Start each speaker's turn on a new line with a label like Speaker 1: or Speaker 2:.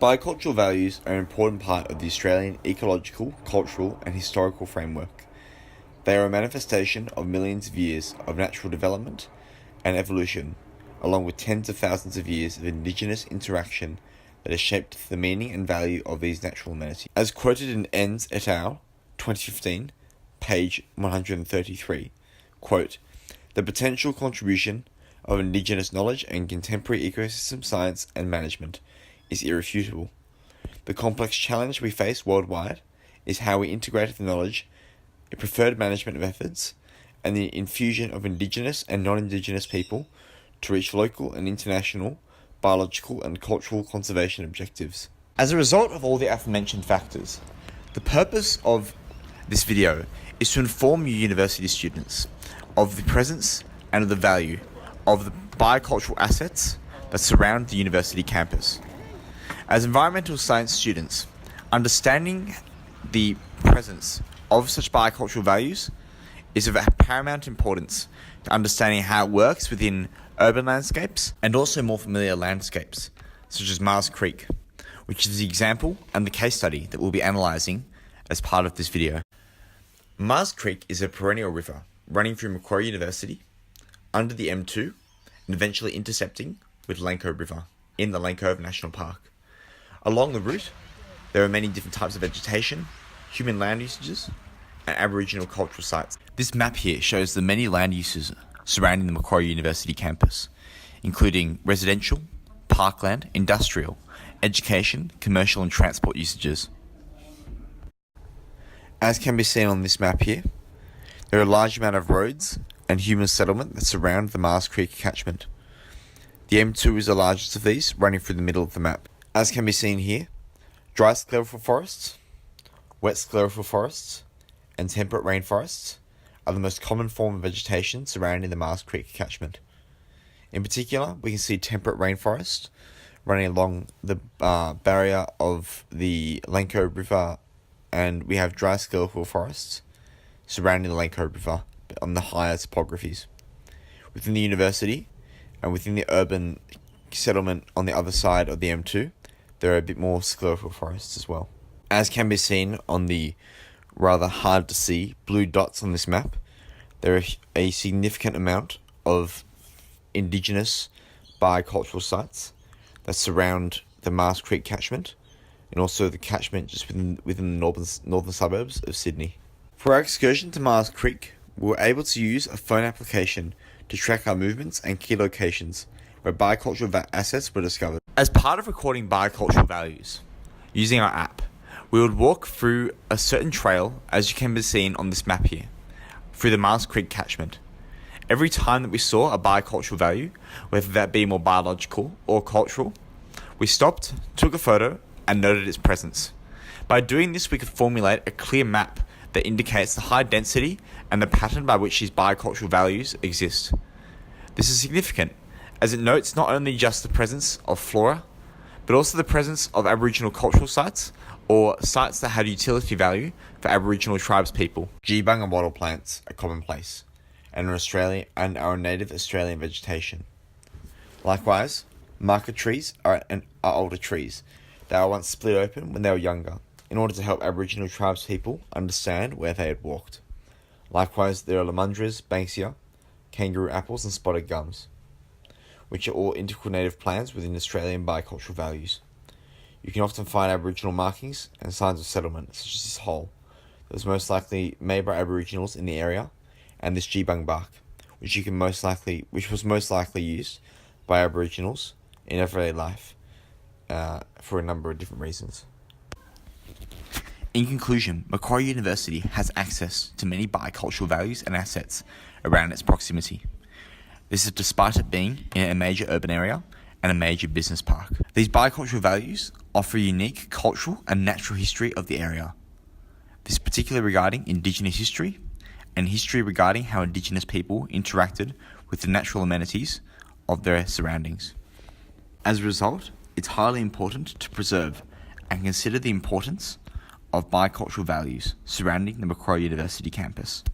Speaker 1: Biocultural values are an important part of the Australian ecological, cultural and historical framework. They are a manifestation of millions of years of natural development and evolution, along with tens of thousands of years of indigenous interaction that has shaped the meaning and value of these natural amenities. As quoted in ENVS et al., 2015, page 133, quote, "The potential contribution of indigenous knowledge and contemporary ecosystem science and management is irrefutable. The complex challenge we face worldwide is how we integrate the knowledge, preferred management methods, and the infusion of indigenous and non-indigenous people to reach local and international biological and cultural conservation objectives." As a result of all the aforementioned factors, the purpose of this video is to inform you university students of the presence and of the value of the biocultural assets that surround the university campus. As environmental science students, understanding the presence of such biocultural values is of paramount importance to understanding how it works within urban landscapes and also more familiar landscapes, such as Mars Creek, which is the example and the case study that we'll be analysing as part of this video. Mars Creek is a perennial river running through Macquarie University, under the M2, and eventually intercepting with Lanco River in the Lanco National Park. Along the route, there are many different types of vegetation, human land usages, and Aboriginal cultural sites. This map here shows the many land uses surrounding the Macquarie University campus, including residential, parkland, industrial, education, commercial and transport usages. As can be seen on this map here, there are a large amount of roads and human settlement that surround the Mars Creek catchment. The M2 is the largest of these, running through the middle of the map. As can be seen here, dry sclerophyll forests, wet sclerophyll forests, and temperate rainforests are the most common form of vegetation surrounding the Mars Creek catchment. In particular, we can see temperate rainforest running along the barrier of the Lanco River, and we have dry sclerophyll forests surrounding the Lanco River on the higher topographies. Within the university and within the urban settlement on the other side of the M2, there are a bit more sclerophyll forests as well. As can be seen on the rather hard to see blue dots on this map, there are a significant amount of indigenous biocultural sites that surround the Mars Creek catchment and also the catchment just within the northern suburbs of Sydney. For our excursion to Mars Creek, we were able to use a phone application to track our movements and key locations where biocultural assets were discovered. As part of recording biocultural values, using our app, we would walk through a certain trail, as you can be seen on this map here, through the Mars Creek catchment. Every time that we saw a biocultural value, whether that be more biological or cultural, we stopped, took a photo, and noted its presence. By doing this, we could formulate a clear map that indicates the high density and the pattern by which these biocultural values exist. This is significant, as it notes not only just the presence of flora, but also the presence of Aboriginal cultural sites, or sites that had utility value for Aboriginal tribes people. Geebung and wattle plants are commonplace, and are native Australian vegetation. Likewise, marker trees are older trees that were once split open when they were younger, in order to help Aboriginal tribes people understand where they had walked. Likewise, there are lamundras, banksia, kangaroo apples and spotted gums, which are all integral native plants within Australian biocultural values. You can often find Aboriginal markings and signs of settlement, such as this hole that was most likely made by Aboriginals in the area, and this geebung bark, which was most likely used by Aboriginals in everyday life for a number of different reasons. In conclusion, Macquarie University has access to many biocultural values and assets around its proximity. This is despite it being in a major urban area and a major business park. These biocultural values offer a unique cultural and natural history of the area. This is particularly regarding Indigenous history and history regarding how Indigenous people interacted with the natural amenities of their surroundings. As a result, it's highly important to preserve and consider the importance of biocultural values surrounding the Macquarie University campus.